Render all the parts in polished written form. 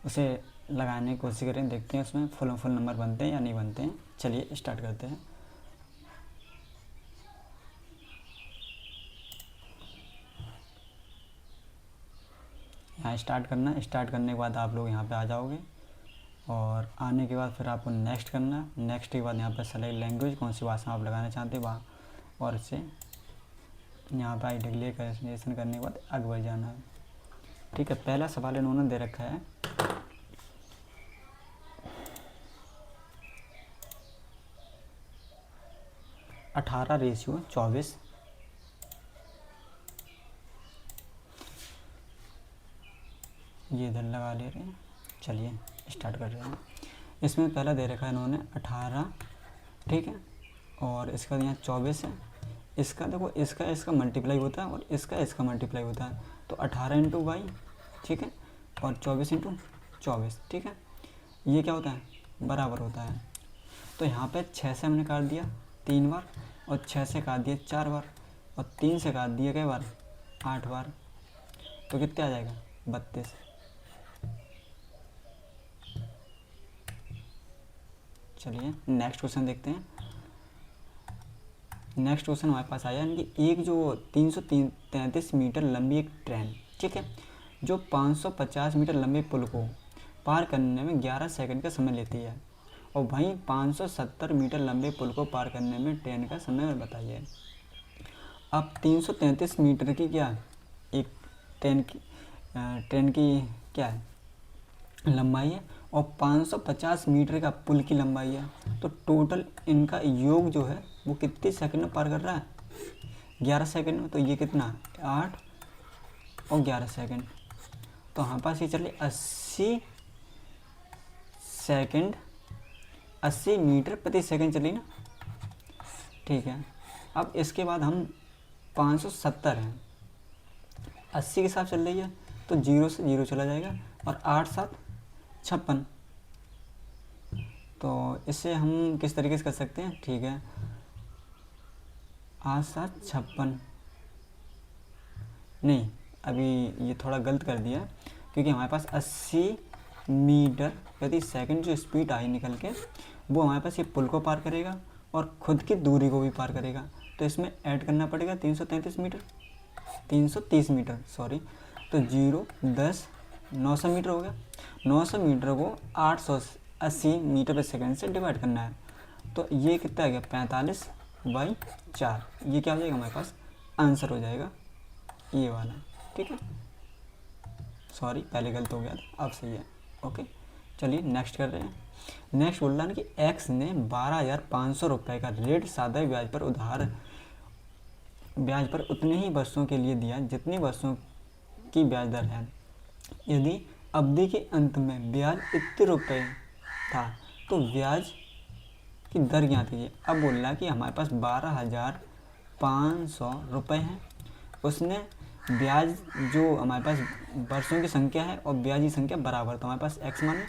उसे लगाने की कोशिश करें, देखते हैं उसमें फुल नंबर बनते हैं या नहीं बनते हैं। चलिए स्टार्ट करते हैं। यहाँ स्टार्ट करना, स्टार्ट करने के बाद आप लोग यहाँ पे आ जाओगे और आने के बाद फिर आपको नेक्स्ट करना। नेक्स्ट के बाद यहाँ पे सेलेक्ट लैंग्वेज, कौन सी भाषा आप लगाना चाहते हैं वहाँ, और इसे यहाँ पे आई डिक्लेरेशन करने के बाद आगे बढ़ जाना है। ठीक है, पहला सवाल इन्होंने दे रखा है 18:24। ये इधर लगा ले रहे हैं। चलिए स्टार्ट कर रहे हैं। इसमें पहला दे रखा है इन्होंने 18, ठीक है, और इसका यहाँ 24 है। इसका देखो, इसका मल्टीप्लाई होता है और इसका मल्टीप्लाई होता है, तो 18 × 22, ठीक है, और 24 × 24, ठीक है। ये क्या होता है, बराबर होता है। तो यहाँ पे 6 से हमने काट दिया 3 बार, और 6 से काट दिया 4 बार, और 3 से काट दिया कई बार, 8 बार। तो कितने आ जाएगा, 32। चलिए नेक्स्ट क्वेश्चन देखते हैं। नेक्स्ट क्वेश्चन हमारे पास आया, यानी कि एक जो 333 मीटर लंबी एक ट्रेन, ठीक है, जो 550 मीटर लंबे पुल को पार करने में 11 सेकंड का समय लेती है, और वहीं 570 मीटर लंबे पुल को पार करने में ट्रेन का समय बताइए। अब 333 मीटर की क्या, एक ट्रेन की क्या है, लंबाई है, और 550 मीटर का पुल की लंबाई है। तो टोटल इनका योग जो है वो कितने सेकंड में पार कर रहा है, 11 सेकंड में। तो ये कितना, 8 और 11 सेकंड। तो हमारे पास ये चले 80 सेकंड, 80 मीटर प्रति सेकंड चली ना, ठीक है। अब इसके बाद हम 570 हैं, 80 के साथ चल रही है, तो 0 से 0 चला जाएगा, और 8 7 56। तो इससे हम किस तरीके से कर सकते हैं, ठीक है, 8 7 56, नहीं अभी ये थोड़ा गलत कर दिया, क्योंकि हमारे पास 80 मीटर प्रति सेकंड जो स्पीड आई निकल के, वो हमारे पास ये पुल को पार करेगा और ख़ुद की दूरी को भी पार करेगा। तो इसमें ऐड करना पड़ेगा 333 मीटर, 330 मीटर सॉरी। तो 0 10 900 मीटर हो गया। 900 मीटर को 880 मीटर प्रति सेकंड से डिवाइड करना है। तो ये कितना आ गया, 45/4। ये क्या हो जाएगा, हमारे पास आंसर हो जाएगा ये वाला, ठीक है। सॉरी पहले गलत हो गया था, अब सही है, ओके। चलिए नेक्स्ट कर रहे हैं। नेक्स्ट बोल रहा है कि एक्स ने 12,500 रुपये का ऋण सादा ब्याज पर उतने ही वर्षों के लिए दिया जितने वर्षों की ब्याज दर है। यदि अवधि के अंत में ब्याज इतने रुपये था तो ब्याज की दर ज्ञात कीजिए। अब बोल रहा है कि हमारे पास 12,500 रुपये हैं, उसने ब्याज जो हमारे पास वर्षों की संख्या है और ब्याज की संख्या बराबर, तो हमारे पास एक्स मान लो,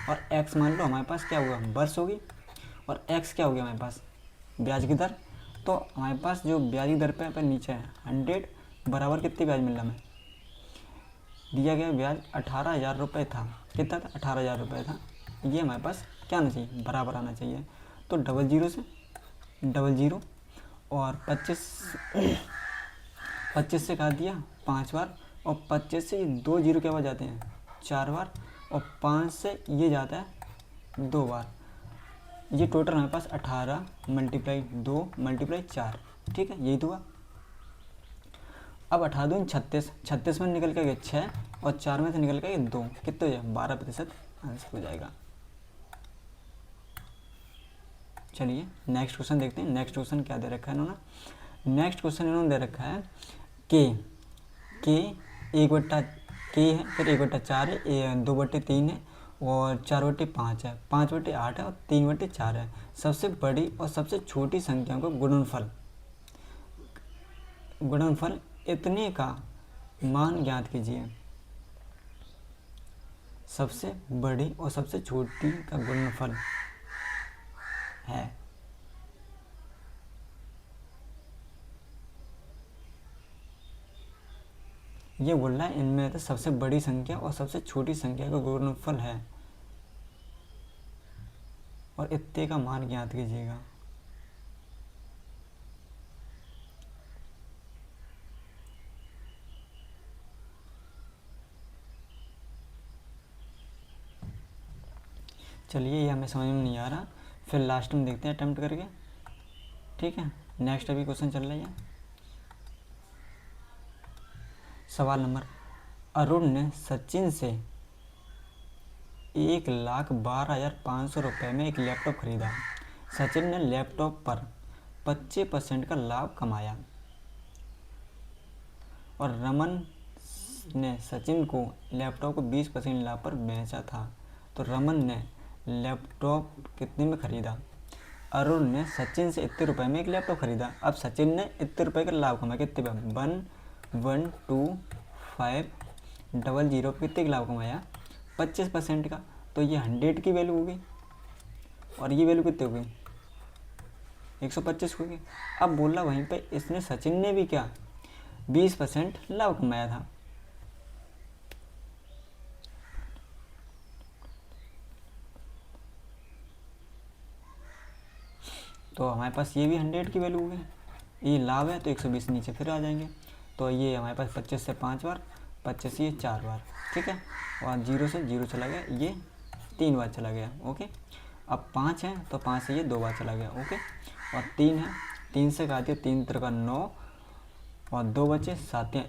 और एक्स मान लो हमारे पास क्या होगा, वर्ष होगी, और एक्स क्या हो गया हमारे पास, ब्याज की दर। तो हमारे पास जो ब्याज की दर पे नीचे है 100 बराबर कितने ब्याज मिल रहा है, दिया गया ब्याज 18,000 रुपये था। कितना था, 18,000 रुपये था। ये हमारे पास क्या आना चाहिए, बराबर आना चाहिए। तो 00 से 00, और 25 से काट दिया 5 बार, और 25 से 2 0 क्या बार जाते हैं, 4 बार, और 5 से ये जाता है 2 बार। ये टोटल हमारे पास 18 × 2 × 4, ठीक है, यही तो हुआ। अब 18 दूनी 36, 36 में निकल के 6, और 4 में से निकल के 2, कितने हो जाए, 12% आंसर हो जाएगा। चलिए नेक्स्ट क्वेश्चन देखते हैं। नेक्स्ट क्वेश्चन क्या दे रखा है इन्होंने, नेक्स्ट क्वेश्चन इन्होंने दे रखा है के 1/k है, फिर 1/4 है, 2/3 है, और 4/5 है, 5/8 है, और 3/4 है। सबसे बड़ी और सबसे छोटी संख्याओं का गुणनफल इतने का मान ज्ञात कीजिए। सबसे बड़ी और सबसे छोटी का गुणनफल है, ये बोल रहा है इनमें तो सबसे बड़ी संख्या और सबसे छोटी संख्या का गुणनफल है और इतने का मान ज्ञात कीजिएगा। चलिए ये हमें समझ में नहीं आ रहा, फिर लास्ट में देखते हैं अटेम्प्ट करके। ठीक है, नेक्स्ट अभी क्वेश्चन चल रहा है। सवाल नंबर, अरुण ने सचिन से 1,12,500 रुपये में एक लैपटॉप खरीदा। सचिन ने लैपटॉप पर 25% का लाभ कमाया और रमन ने सचिन को लैपटॉप को 20% लाभ पर बेचा था। तो रमन ने लैपटॉप कितने में खरीदा? अरुण ने सचिन से इतने रुपए में एक लैपटॉप खरीदा। अब सचिन ने इतने रुपए का लाभ कमाया, कितने पे? 1,1,2,5,00 पे कितने का लाभ कमाया? 25% का। तो ये 100 की वैल्यू होगी और ये वैल्यू कितनी होगी? 125 होगी। अब बोला वहीं पे इसने सचिन ने भी क्या 20% लाभ कमाया था। तो हमारे पास ये भी 100 की वैल्यू होगी। ये लाभ है तो 120 नीचे फिर आ जाएंगे। तो ये हमारे पास 25 से 5 बार, 25 ये 4 बार। ठीक है, और 0 से 0 चला गया, ये 3 बार चला गया। ओके, अब 5 है तो 5 से ये 2 बार चला गया। ओके, और 3 है, 3 से काट दिया, 3 3 का 9 और 2 बचे, 7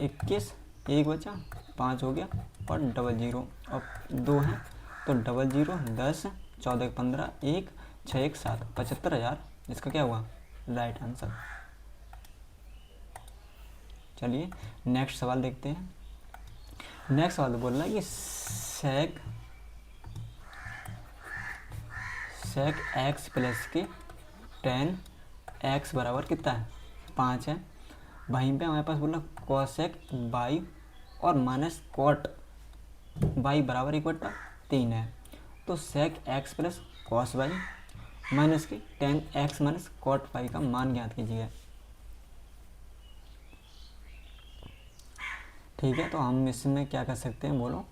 21, 1 बचा, 5 हो गया और 00 और 2 है तो 00, 10, 14 15, 1, 6 1 7, 75,000 इसका क्या हुआ? Right answer. चलिए नेक्स्ट सवाल देखते हैं। नेक्स्ट सवाल बोल रहा है कि सेक एक्स प्लस के 10x बराबर कितना है? 5 है। वहीं पे हमारे पास बोला कॉसेक बाई और माइनस कॉट बाई बराबर 1/3 है। तो sec x plus cos y minus के 10x माइनस कॉट बाई का मान ज्ञात कीजिए। ठीक है, तो हम इसमें क्या कर सकते हैं बोलो?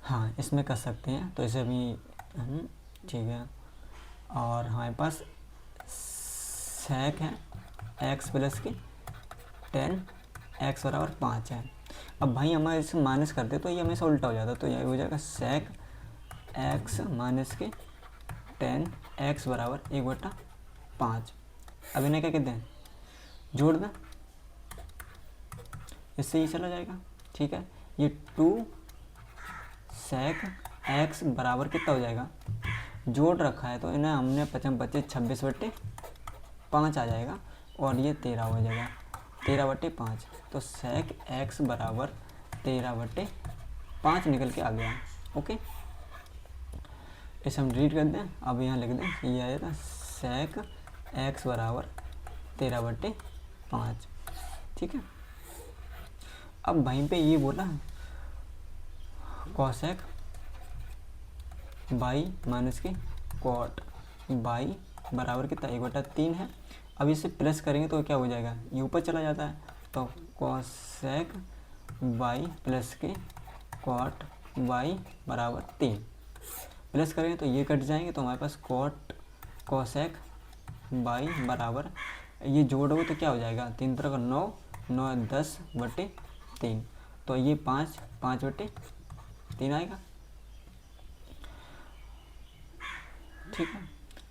हाँ, इसमें कर सकते हैं। तो इसे अभी ठीक है, और हमारे पास सेक है एक्स प्लस की 10x बराबर 5 है। अब भाई हमारे इसे माइनस करते तो ये हमेशा उल्टा हो जाता, तो ये हो जाएगा सेक एक्स माइनस के 10x बराबर 1/5। अब इन्हें क्या कहते हैं? जोड़ दें, इससे ये चला जाएगा। ठीक है, ये 2 सेक एक्स बराबर कितना हो जाएगा? जोड़ रखा है तो इन्हें हमने 25 26/5 आ जाएगा और ये 13 हो जाएगा, 13/5। तो सेक एक्स बराबर 13/5 निकल के आ गया। ओके, इसे हम रीड कर दें। अब यहाँ लिख दें, ये आएगा सेक एक्स बराबर 13/5। ठीक है, अब वहीं पे ये बोला कॉसेक बाई माइनस की कॉट बाई बराबर कितना? 1/3 है। अब इसे प्लस करेंगे तो क्या हो जाएगा? ये ऊपर चला जाता है, तो कॉसेक बाई प्लस के कॉट बाई बराबर 3। प्लस करेंगे तो ये कट जाएंगे, तो हमारे पास कॉसेक बाई बराबर, ये जोड़ोगे तो क्या हो जाएगा? 3 3 का 9, 9 10/3, तो ये 5/3 आएगा। ठीक है,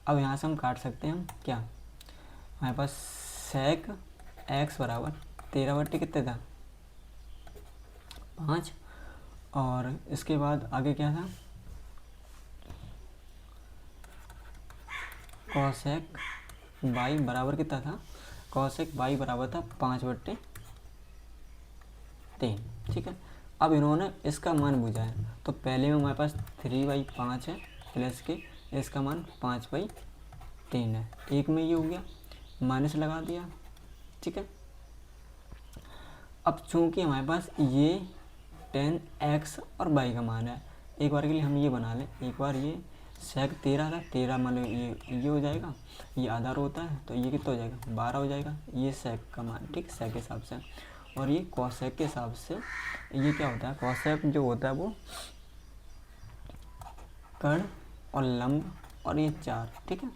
अब यहाँ से हम काट सकते हैं। हम क्या, हमारे पास सेक एक्स बराबर 13/, कितने था? 5, और इसके बाद आगे क्या था? कॉसेक बाई बराबर कितना था? कॉसेक बाई बराबर था 5/3। ठीक है, अब इन्होंने इसका मान पूछा है, तो पहले में हमारे पास 3/5 है प्लस के इसका मान 5/3 है। एक में ये हो गया, माइनस लगा दिया। ठीक है, अब चूंकि हमारे पास ये 10x और y का मान है, एक बार के लिए हम ये बना लें। एक बार ये सेक 13 था, 13 मान लो ये हो जाएगा, ये आधा होता है तो ये कितना हो जाएगा? 12 हो जाएगा। ये सेक का मान, ठीक, सेक के हिसाब से। और ये कॉसेक के हिसाब से ये क्या होता है, कॉसेक जो होता है वो कर्ण और लंब और ये 4, ठीक है।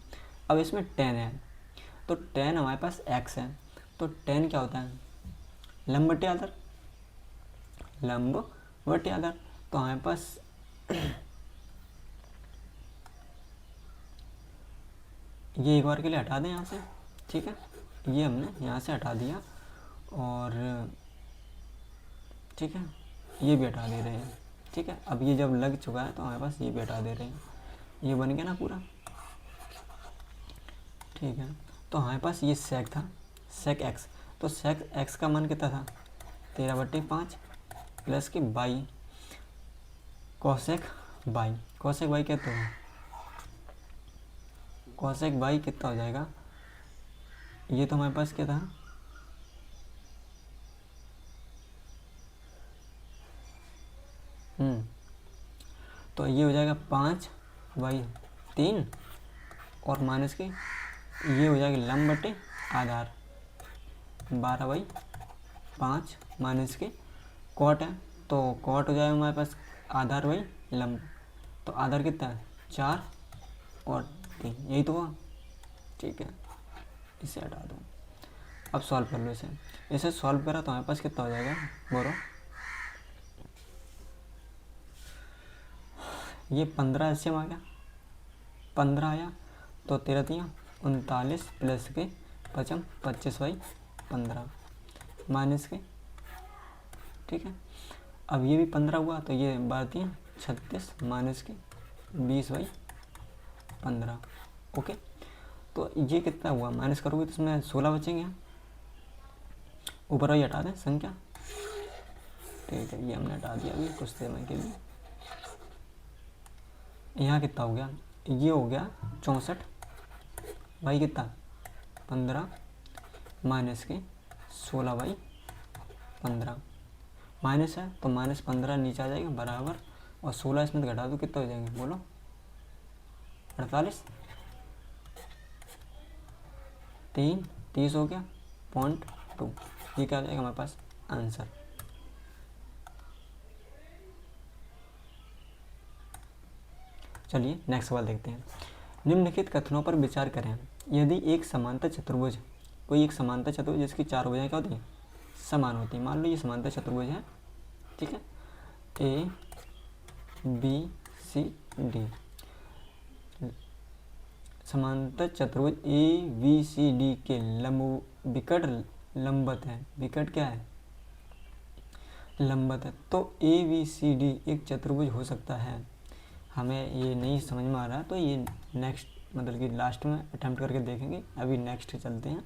अब इसमें टेन है, तो टेन हमारे पास x है, तो टेन क्या होता है, लंब बटे आधार, लंब बटे आधार। तो हमारे पास ये एक बार के लिए हटा दें यहाँ से, ठीक है, ये हमने यहाँ से हटा दिया और ठीक है ये भी हटा दे रहे हैं, ठीक है। अब ये जब लग चुका है तो हमारे पास ये भी हटा दे रहे हैं, ये बन गया ना पूरा, ठीक है। तो हमारे पास ये सेक था, सेक एक्स, तो सेक एक्स का मान कितना था 13/5 प्लस की by cosec by, cosec by कहते हैं, कॉसेक बाई कितना हो जाएगा, ये तो हमारे पास क्या था, तो ये हो जाएगा 5/3 और माइनस की ये हो जाएगी लंब बटे आधार 12/5 माइनस की कॉट है, तो कॉट हो जाएगा हमारे पास आधार बाई लंब, तो आधार कितना है 4 और 3, यही तो हुआ, ठीक है। इसे हटा दो, अब सॉल्व कर लो इसे सॉल्व करा तो हमारे पास कितना हो जाएगा बोलो, ये 15 ऐसे में आ गया, 15 आया, तो 13×3 = 39 प्लस के 25/15 माइनस के, ठीक है। अब ये भी 15 हुआ, तो ये 12×36 माइनस के 20/15, ओके। तो ये कितना हुआ, माइनस करोगे तो इसमें 16 बचेंगे, ऊपर वाली हटा दें संख्या, ठीक है, ये हमने हटा दिया अभी कुछ समय के लिए। यहाँ कितना हो गया, ये हो गया 64 भाई कितना 15 माइनस के 16/15, माइनस है तो -15 नीचे आ जाएगा बराबर, और 16 इसमें घटा दो कितना हो जाएंगे बोलो 48, 3 30 हो गया 0.2, ये क्या आ जाएगा हमारे पास आंसर। चलिए नेक्स्ट सवाल देखते हैं। निम्नलिखित कथनों पर विचार करें। यदि एक समांतर चतुर्भुज, कोई एक समांतर चतुर्भुज जिसकी 4 भुजाएं क्या होती हैं समान होती है, मान लो ये समांतर चतुर्भुज है, ठीक है, ए बी सी डी, समांतर चतुर्भुज ए बी सी डी के विकट लंबवत है, विकट क्या है लंबवत है, तो ए बी सी डी एक चतुर्भुज हो सकता है। हमें ये नहीं समझ में आ रहा तो ये नेक्स्ट मतलब कि लास्ट में अटेम्प्ट करके देखेंगे, अभी नेक्स्ट चलते हैं।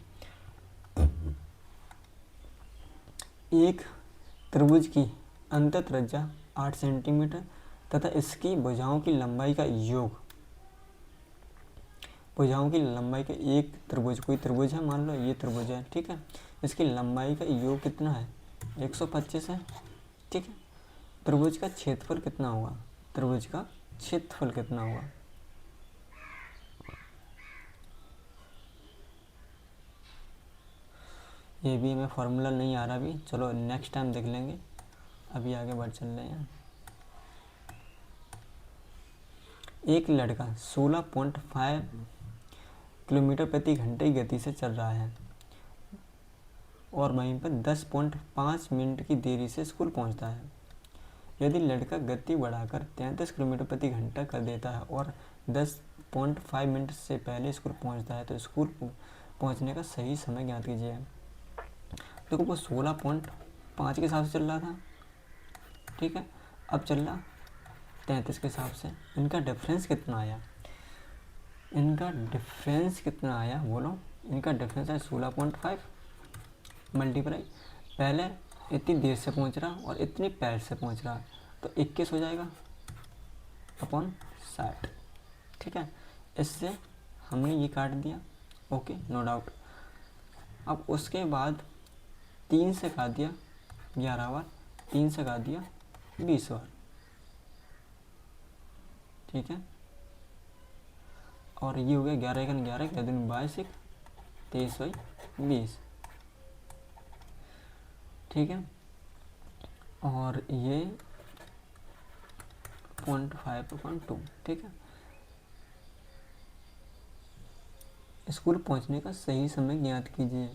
एक त्रिभुज की अंतः त्रिज्या 8 सेंटीमीटर तथा इसकी भुजाओं की लंबाई का योग, भुजाओं की लंबाई का एक त्रिभुज, कोई त्रिभुज है मान लो ये त्रिभुज है, ठीक है, इसकी लंबाई का योग कितना है 125 है, ठीक है। त्रिभुज का क्षेत्रफल कितना होगा, त्रिभुज का क्षेत्रफल कितना होगा, ये भी हमें फॉर्मूला नहीं आ रहा अभी, चलो नेक्स्ट टाइम देख लेंगे, अभी आगे बढ़ चल रहे हैं। एक लड़का 16.5 किलोमीटर प्रति घंटे की गति से चल रहा है और वहीं पर 10.5 मिनट की देरी से स्कूल पहुंचता है। यदि लड़का गति बढ़ाकर 33 किलोमीटर प्रति घंटा कर देता है और 10.5 मिनट से पहले स्कूल पहुंचता है तो स्कूल पहुंचने का सही समय ज्ञात कीजिए। देखो वो 16.5 के हिसाब से चल रहा था, ठीक है, अब चल रहा 33 के हिसाब से, इनका डिफरेंस कितना आया, इनका डिफरेंस कितना आया बोलो, इनका डिफरेंस है 16.5 मल्टीप्लाई, पहले इतनी देर से पहुंच रहा और इतनी पहले से पहुंच रहा, तो 21 हो जाएगा अपॉन 60, ठीक है। इससे हमने ये काट दिया, ओके नो डाउट। अब उसके बाद 3 से काट दिया 11 बार, 3 से काट दिया 20 बार, ठीक है, और ये हो गया 11 × 11 क्या दिन 22 23/20, ठीक है, और ये 0.5/2, ठीक है। स्कूल पहुंचने का सही समय ज्ञात कीजिए।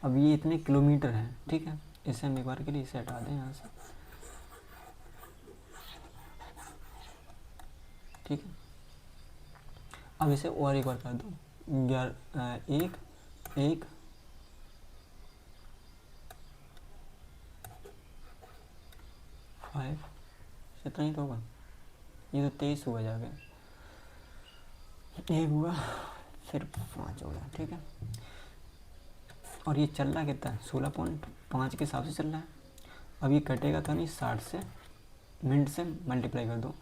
अब ये इतने किलोमीटर है, ठीक है, इसे हम एक बार के लिए इसे हटा दें यहाँ से, ठीक है। अब इसे और एक बार कर दो, 1 5 इतना ही तो होगा, ये तो 23 हुआ जाके, 1 हुआ, फिर 5 हो गया, ठीक है। और ये चल रहा कितना है, 16.5 के हिसाब से चल रहा है। अब ये कटेगा तो नहीं, 60 से, मिनट से मल्टीप्लाई कर दो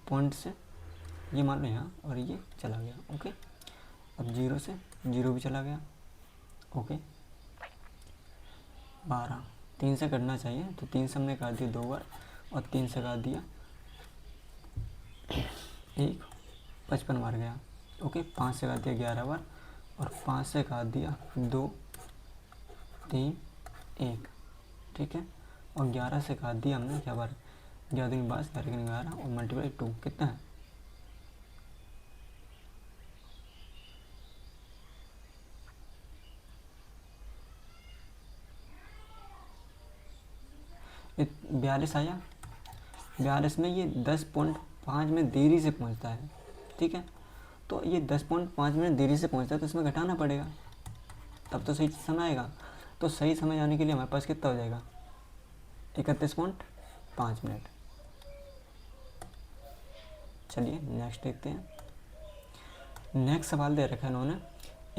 पॉइंट से, ये मान लो यहाँ, और ये चला गया, ओके। अब 0 से 0 भी चला गया, ओके। 12 3 से कटना चाहिए, तो 3 से हमने काट दिया 2 बार, और 3 से काट दिया 1, 55 बार गया, ओके। 5 से काट दिया 11 बार, और 5 से काट दिया 2 3 1, ठीक है। और 11 से काट दिया हमने क्या बार, 11 दिन 22, 11 11, और मल्टीप्लाई 2 कितना है, ये 42 आया। 42 में ये 10.5 में देरी से पहुंचता है, ठीक है। तो ये 10.5 मिनट देरी से पहुंचता है, तो इसमें घटाना पड़ेगा, तब तो सही समय आएगा। तो सही समय जाने के लिए हमारे पास कितना हो जाएगा, 31.5 मिनट। चलिए नेक्स्ट देखते हैं। नेक्स्ट सवाल दे रखा है इन्होंने,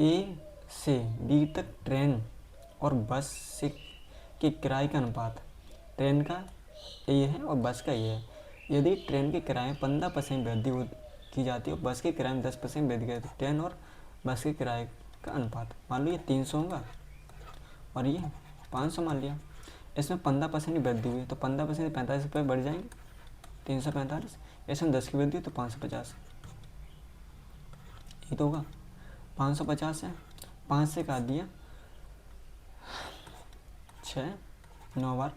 ए से बी तक ट्रेन और बस से के किराए का अनुपात, ट्रेन का ये है और बस का ये है। यदि ट्रेन के किराए में 15% वृद्धि की जाती है और बस के किराए में 10% वृद्धि की जाती है, ट्रेन और बस के किराए का अनुपात, मान लो ये 300 होगा और ये 500 मान लिया। इसमें 15% की वृद्धि हुई, तो 15% 45 रुपये बढ़ जाएंगे, 345। इसमें 10 की वृद्धि हुई तो 550, ये तो होगा 550 है। 5 से काट दिया 6, 9 बार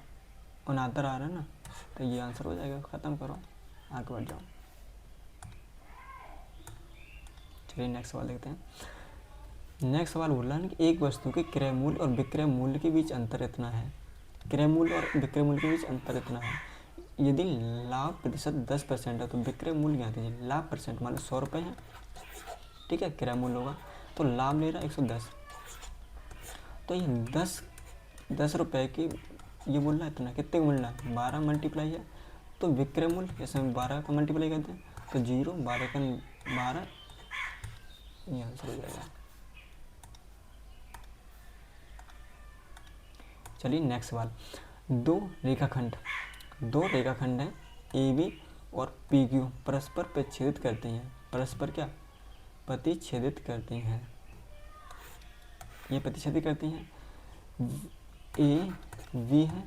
69 आ रहा है ना, तो ये आंसर हो जाएगा। ख़त्म करो, आगे बढ़ जाओ। चलिए नेक्स्ट सवाल देखते हैं। नेक्स्ट सवाल बोल रहा है कि एक वस्तु के क्रय मूल्य और विक्रय मूल्य के बीच अंतर इतना है, क्रय मूल्य और विक्रय मूल्य के बीच अंतर इतना है। यदि लाभ प्रतिशत 10% है तो विक्रय मूल्य क्या दीजिए, लाभ परसेंट मान लो 100 रुपये है, ठीक है, क्रय मूल्य होगा, तो लाभ ले रहा है 110, तो ये 10 रुपये की, ये बोल रहा है इतना, कितने को मिल रहा है, 12 मल्टीप्लाई है, तो विक्रय मूल्य इसमें 12 का मल्टीप्लाई करते हैं, तो 0 12 का 12, ये आंसर हो जाएगा। चलिए नेक्स्ट सवाल। दो रेखाखंड हैं ए बी और पी क्यू परस्पर प्रतिच्छेदित करते हैं, परस्पर क्या प्रतिच्छेदित करते हैं, ये प्रतिच्छेदित करती हैं, ए वी है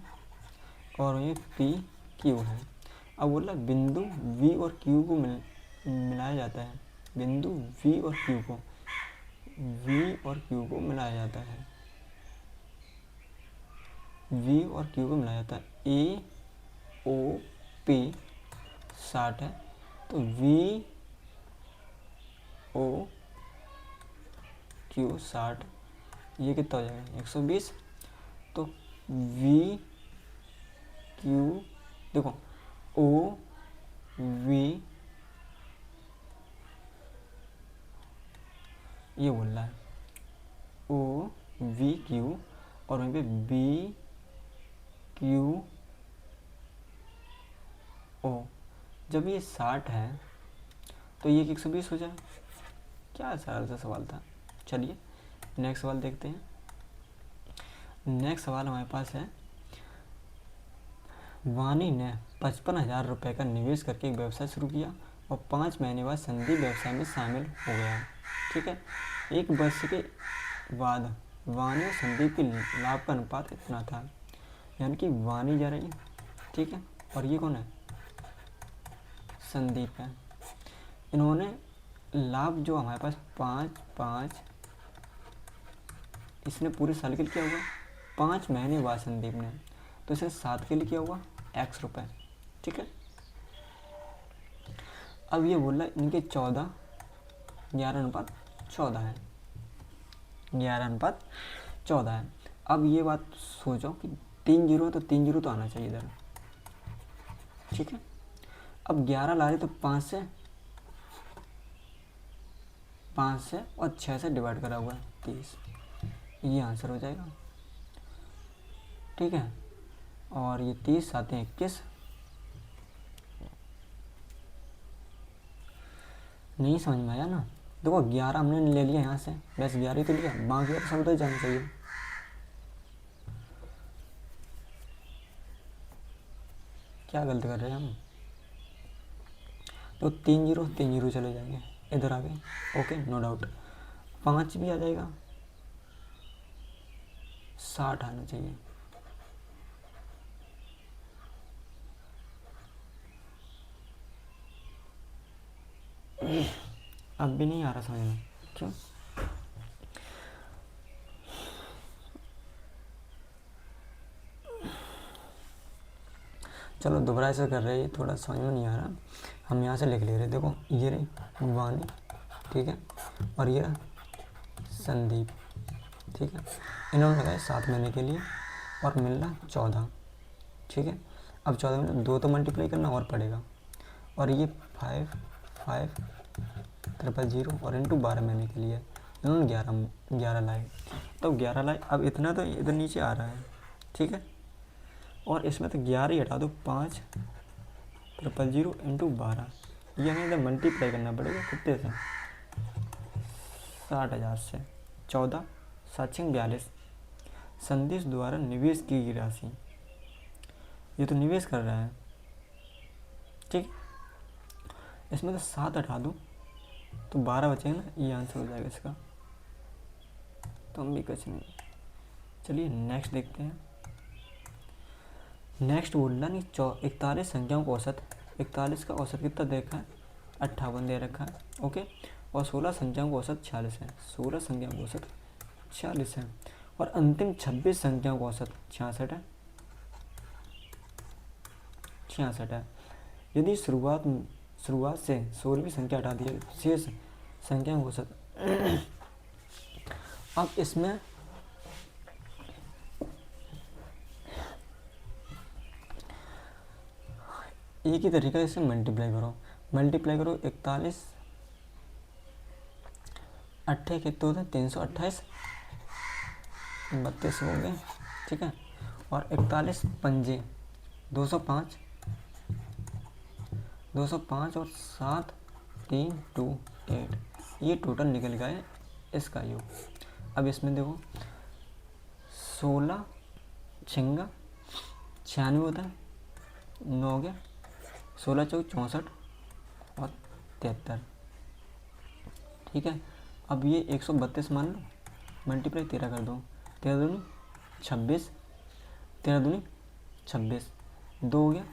और ये पी क्यू है। अब बोला बिंदु वी और क्यू को मिलाया जाता है, बिंदु वी और क्यू को मिलाया जाता है, वी और क्यू को मिलाया जाता है। ए ओ पी 60 है, तो वी ओ क्यू 60, ये कितना हो जाएगा 120। तो वी क्यू देखो, ओ वी ये बोल रहा है ओ वी क्यू, और वहीं पे बी क्यू ओ। जब ये 60 है तो ये 120 हो जाए, क्या सरल सा सवाल था। चलिए नेक्स्ट सवाल देखते हैं। नेक्स्ट सवाल हमारे पास है, वानी ने 55,000 रुपये का निवेश करके एक व्यवसाय शुरू किया और 5 महीने बाद संदीप व्यवसाय में शामिल हो गया, ठीक है। एक वर्ष के बाद वानी और संदीप के लाभ का अनुपात इतना था, यानी कि वानी जा रही, ठीक है, और ये कौन है, संदीप है। इन्होंने लाभ जो हमारे पास 5 5 इसने पूरे साल के लिए किया हुआ 5 महीने बाद संदीप ने, तो इसने 7 के लिए किया हुआ x रुपये, ठीक है। अब ये बोल रहा है इनके 11:14 है, 11:14 है। अब ये बात सोचो कि 3 जीरो, तो 3 जीरो तो आना चाहिए इधर, ठीक है। अब 11 ला रहे तो 5 से और 6 से डिवाइड करा हुआ है 30, ये आंसर हो जाएगा, ठीक है। और ये 30 7 21, नहीं समझ में आया ना। देखो 11 हमने ले लिया यहाँ से, बस 11 ही तो लिया, बाकी तो सब तो जाना चाहिए। क्या गलत कर रहे हैं हम। तो 3 जीरो चले जाएंगे इधर आ गए, ओके नो डाउट। 5 भी आ जाएगा, 60 आना चाहिए। अब भी नहीं आ रहा समझ में, क्यों? चलो दोबारा ऐसा कर रहे हैं, थोड़ा समझ में नहीं आ रहा, हम यहाँ से लिख ले रहे। देखो ये रही वानी, ठीक है, और ये रहा संदीप, ठीक है। इन्होंने लगाए 7 महीने के लिए और मिल रहा 14, ठीक है। अब 14 में 2 तो मल्टीप्लाई करना और पड़ेगा, और ये 5 5 000 और इंटू 12 महीने के लिए इन्होंने 11 लाए, तो 11 लाए। अब इतना तो इधर नीचे आ रहा है, ठीक है, और इसमें तो 11 ही हटा दो, 5 000 इंटू 12, ये हमें इधर मल्टीप्लाई करना पड़ेगा कितने से, 60,000 से। 14 7 42, संदेश द्वारा निवेश की गई राशि, ये तो निवेश कर रहा है, ठीक। इसमें तो 7 हटा दूँ तो 12 बचेगा ना, ये आंसर हो जाएगा इसका, तो हम भी कुछ नहीं। चलिए नेक्स्ट देखते हैं। नेक्स्ट बोलना नहीं 41 संख्याओं का औसत, 41 का औसत कितना देखा है, 58 दे रखा है, ओके। और 16 संख्याओं का औसत 46 है, 16 संख्याओं का औसत 46 है, और अंतिम 26 संख्याओं का औसत 66 है, 66 है। यदि शुरुआत से 16वीं संख्या हटा दी शेष संख्याओं का औसत। अब इसमें एक ही तरीका है, इसे मल्टीप्लाई करो 41 8 कितने होते हैं, 328, 32 हो गए, ठीक है। और 41 पंजे 205 और 7 3 2 8, ये टोटल निकल गया है इसका योग। अब इसमें देखो 16 छिंगा 96 होता है, 9 हो गया, 16 चौक 64 और 73, ठीक है। अब ये 132 मान लो, मल्टीप्लाई 13 कर दो, 13 दूनी 26, 13 दूनी 26, 2 हो गया,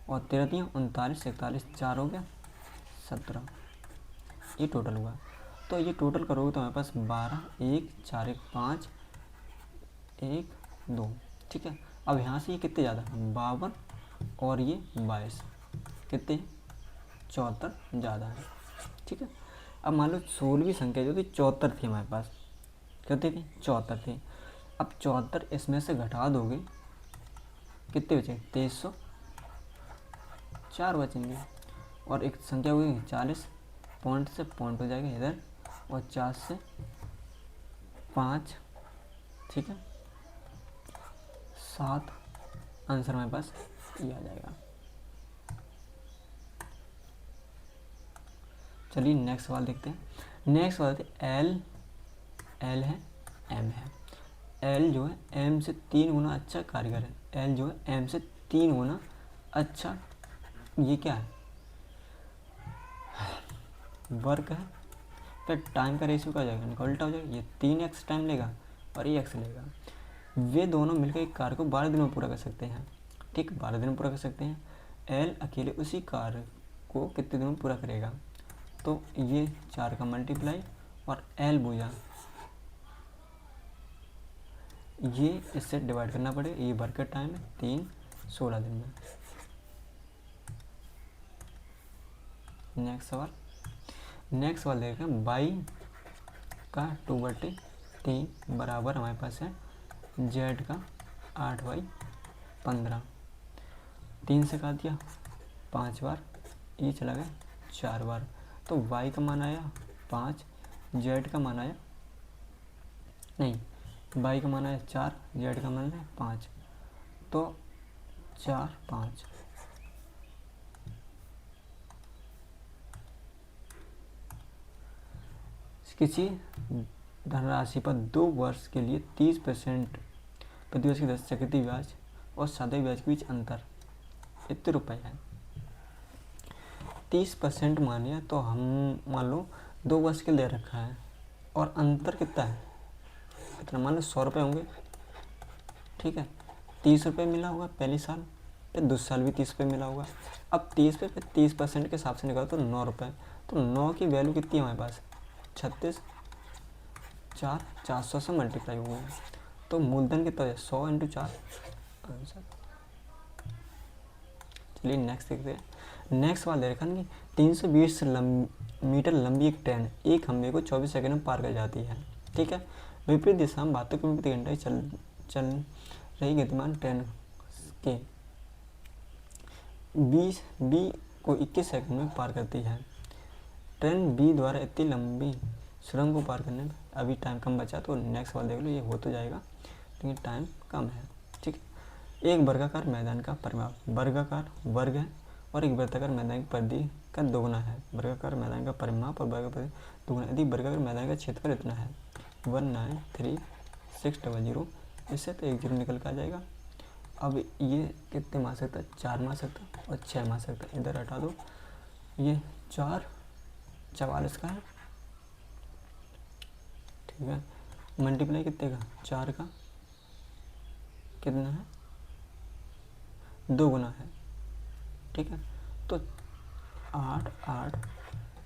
और 13 3 39, 41 4 हो गया 17, ये टोटल हुआ। तो ये टोटल करोगे तो हमारे पास 12 1 4 1 5 1 2, ठीक है। अब यहाँ से ये कितने ज़्यादा, 52 और ये 22, कितने 74 ज़्यादा है, ठीक है। अब मान लो 16वीं संख्या जो थी 74 थी हमारे पास, कितनी थी 74 थी। अब 74 इसमें से घटा दोगे, कितने बचे 2304 बचेंगे, और एक संख्या हुई 40, पॉइंट से पॉइंट हो जाएगा इधर, और 4 से 5, ठीक है 7, आंसर हमारे पास ये आ जाएगा। चलिए नेक्स्ट सवाल देखते हैं। नेक्स्ट सवाल है एल है एम है, एल जो है एम से 3 गुना अच्छा कारीगर है, एल जो है एम से 3 गुना अच्छा, ये क्या है, वर्क है, फिर टाइम का रेशियो का जाएगा, निकल उल्टा हो जाएगा, ये 3x टाइम लेगा और ये x लेगा। वे दोनों मिलकर एक कार्य को 12 दिनों में पूरा कर सकते हैं, ठीक 12 दिन में पूरा कर सकते हैं। एल अकेले उसी कार्य को कितने दिनों में पूरा करेगा, तो ये 4 का मल्टीप्लाई और एल भुजा ये इससे डिवाइड करना पड़ेगा, ये वर्क टाइम है 3 16 दिन में। नेक्स्ट सवाल देखते हैं, बाई का 2/3 बराबर हमारे पास है जेड का 8/15। 3 से काट दिया 5 बार, ये चला गया 4 बार, तो y का मान आया 5, z का मान आया नहीं, y का मान आया 4, z का मान है 5, तो 4 5। किसी धनराशि पर 2 वर्ष के लिए 30% प्रतिवर्ष की दर से चक्रवृद्धि ब्याज और साधारण ब्याज के बीच अंतर इतने रुपए है। 30% मानिए तो हम मान लो 2 वर्ष के लिए रखा है, और अंतर कितना है, इतना मान लो 100 रुपये होंगे, ठीक है। 30 रुपये मिला होगा पहले साल, फिर दूसरे साल भी 30 रुपये मिला होगा। अब 30 पे फिर 30% के हिसाब से निकालो तो 9 रुपये, तो 9 की वैल्यू कितनी है हमारे पास 36, 400 से मल्टीप्लाई हुए हैं, तो मूलधन कितना है 100 × 4 आंसर। चलिए नेक्स्ट देखते हैं। नेक्स्ट सवाल दे रखा है कि 320 मीटर लंबी एक ट्रेन एक खंभे को 24 सेकंड में पार कर जाती है, ठीक है। विपरीत दिशा में 72 किलोमीटर प्रति घंटा चल रही गतिमान ट्रेन के बी को 21 सेकंड में पार करती है। ट्रेन बी द्वारा इतनी लंबी सुरंग को पार करने में अभी टाइम कम बचा, तो नेक्स्ट सवाल देख लो, ये हो तो जाएगा लेकिन टाइम कम है, ठीक है। एक वर्गाकार मैदान का परिमाप, वर्गाकार वर्ग है और एक वृत्ताकार मैदान की परिधि का दोगुना है। वर्गाकार मैदान का परिमाप और वर्गाकार परिधि दोगुना, यदि वर्गाकार मैदान का क्षेत्रफल इतना है 193,600, इससे तो 1 0 निकल कर आ जाएगा। अब ये कितने मार सकता है, 4 मार सकता है और 6 मार सकता है, इधर हटा दो, ये 4 44 का है, ठीक है। मल्टीप्लाई कितने का 4 का कितना है 2 गुना है, ठीक है। तो 8 8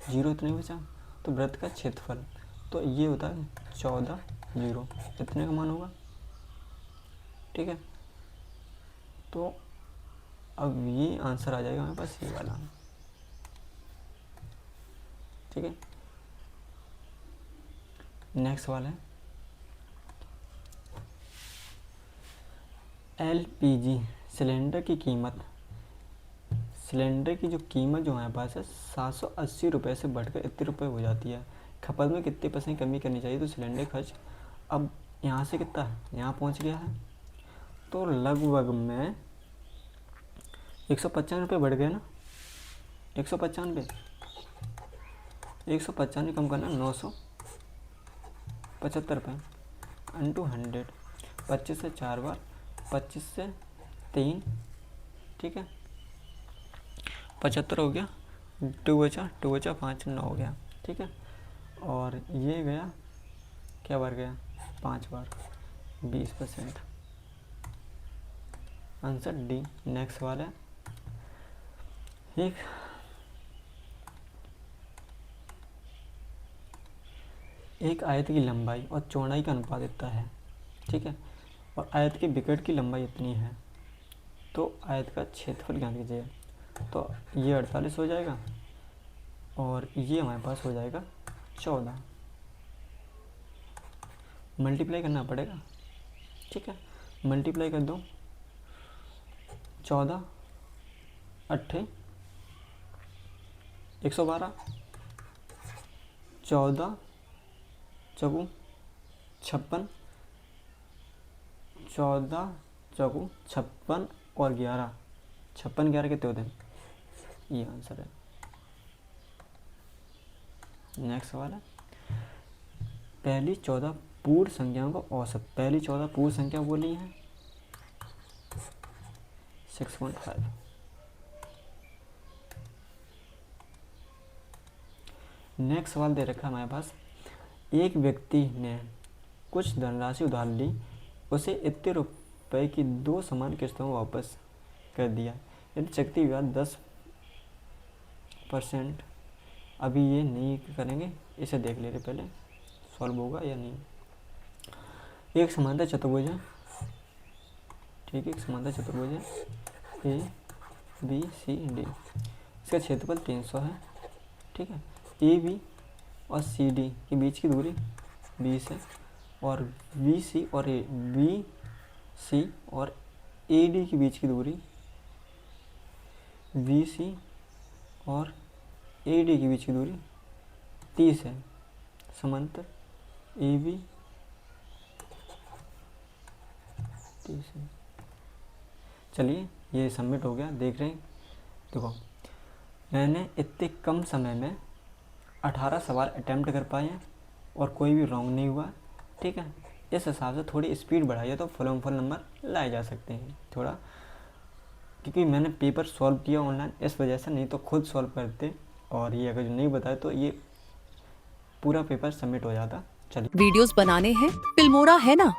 0 इतने बचा, तो वृत्त का क्षेत्रफल तो ये होता है 14 0, इतने का मान होगा, ठीक है। तो अब ये आंसर आ जाएगा हमारे पास ये वाला, ठीक है। नेक्स्ट सवाल है, एलपीजी सिलेंडर की जो कीमत जो हमारे पास है 780 रुपये से बढ़कर इतने रुपये हो जाती है। खपत में कितने % कमी करनी चाहिए, तो सिलेंडर खर्च अब यहाँ से कितना है, यहाँ पहुँच गया है, तो लगभग में 195 रुपये बढ़ गए ना, 195 कम करना 975 रुपये × 100, 25 से 4 बार, 25 से 3, ठीक है, 75 हो गया, 2 बचा 5 9 हो गया, ठीक है। और ये गया क्या बार गया 5 बार, 20%, आंसर डी। नेक्स्ट सवाल है, एक आयत की लंबाई और चौड़ाई का अनुपात इतना है, ठीक है, और आयत के विकर्ण की लंबाई इतनी है, तो आयत का क्षेत्रफल ज्ञात कीजिए। तो ये 48 हो जाएगा और ये हमारे पास हो जाएगा 14, मल्टीप्लाई करना पड़ेगा, ठीक है। मल्टीप्लाई कर दो, 14 8 112, 14 चौगु 56, 14 चौगु 56 और 11, 56 11 कितने होते हैं, ये आंसर है। नेक्स्ट सवाल है, पहली 14 पूर्ण संख्याओं का औसत, पहली 14 पूर्ण संख्या बोली है 6.5। नेक्स्ट सवाल दे रखा है हमारे पास, एक व्यक्ति ने कुछ धनराशि उधार ली, उसे इतने रुपए की 2 समान किस्तों में वापस कर दिया, यदि चक्रवृद्धि ब्याज 10%, अभी ये नहीं करेंगे, इसे देख ले रहे पहले सॉल्व होगा या नहीं। एक समांतर चतुर्भुज है, ठीक है, एक समांतर चतुर्भुज है ए बी सी डी, इसका क्षेत्रफल 300 है, ठीक है। ए बी और सी डी के बीच की दूरी 20 है, और बी सी और ए डी के बीच की दूरी बी सी और ए डी के बीच की दूरी 30 है। समांतर ए बी 30 है। चलिए ये सबमिट हो गया, देख रहे हैं। देखो मैंने इतने कम समय में 18 सवाल अटैम्प्ट कर पाए हैं और कोई भी रॉन्ग नहीं हुआ, ठीक है। इस हिसाब से थोड़ी स्पीड बढ़ाइए तो फुल नंबर लाए जा सकते हैं थोड़ा, क्योंकि मैंने पेपर सॉल्व किया ऑनलाइन इस वजह से, नहीं तो खुद सॉल्व करते और ये अगर नहीं बताए तो ये पूरा पेपर सबमिट हो जाता। चलिए वीडियोस बनाने हैं, फिल्मोरा है ना।